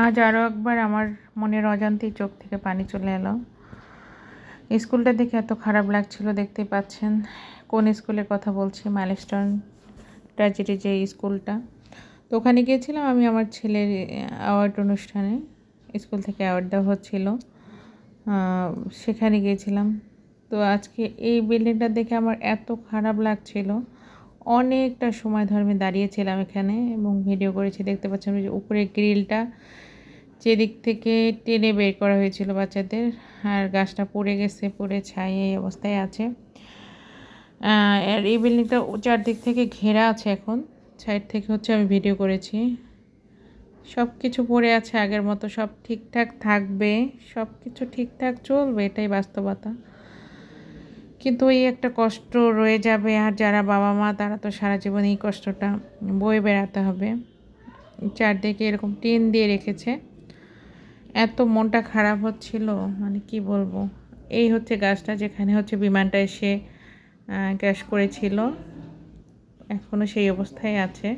আজ আরও একবার আমার মনের অজান্তেই চোখ থেকে পানি চলে এলো। স্কুলটা দেখে এত খারাপ লাগছিল, দেখতেই পাচ্ছেন কোন স্কুলের কথা বলছি, মাইলস্টোন ট্র্যাজেডি যে স্কুলটা। তো ওখানে গিয়েছিলাম আমি আমার ছেলের অ্যাওয়ার্ড অনুষ্ঠানে, স্কুল থেকে অ্যাওয়ার্ড দেওয়া হচ্ছিল, সেখানে গিয়েছিলাম। তো আজকে এই বিল্ডিংটা দেখে আমার এত খারাপ লাগছিল, অনেকটা সময় ধরে আমি দাঁড়িয়েছিলাম এখানে এবং ভিডিও করেছি। দেখতে পাচ্ছেন যে উপরে গ্রিলটা যেদিক থেকে টেনে বের করা হয়েছিল বাচ্চাদের, আর গাছটা পড়ে গেছে, পড়ে ছাই এই অবস্থায় আছে। আর এই বিল্ডিংটা চারদিক থেকে ঘেরা আছে, এখন সাইড থেকে হচ্ছে আমি ভিডিও করেছি। সব কিছু পড়ে আছে আগের মতো, সব ঠিকঠাক থাকবে, সব কিছু ঠিকঠাক চলবে, এটাই বাস্তবতা। কিন্তু এই একটা কষ্ট রয়ে যাবে, আর যারা বাবা মা তারা তো সারা জীবন এই কষ্টটা বয়ে বেড়াতে হবে। চারদিকে এরকম টিন দিয়ে রেখেছে, এত মনটা খারাপ হচ্ছিল, মানে কি বলবো। এই হচ্ছে গাছটা যেখানে হচ্ছে বিমানটা এসে ক্র্যাশ করেছিল, এখনও সেই অবস্থায় আছে,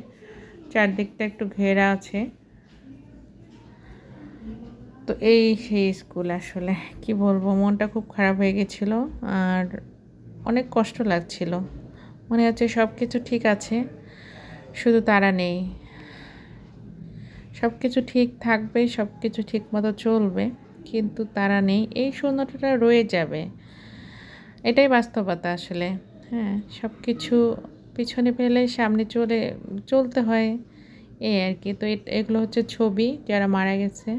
চারদিকটা একটু ঘেরা আছে। তো এই সেই স্কুল, আসলে কি বলবো, মনটা খুব খারাপ হয়ে গেছিলো আর অনেক কষ্ট লাগছিল। মনে হচ্ছে সব কিছু ঠিক আছে, শুধু তারা নেই। সব কিছু ঠিক থাকবে, সব কিছু ঠিক মতো চলবে, কিন্তু তারা নেই, এই শূন্যতাটা রয়ে যাবে, এটাই বাস্তবতা আসলে। হ্যাঁ, সব কিছু পিছনে ফেলে সামনে চলতে হয়, এই আর কি। তো এগুলো হচ্ছে ছবি যারা মারা গেছে।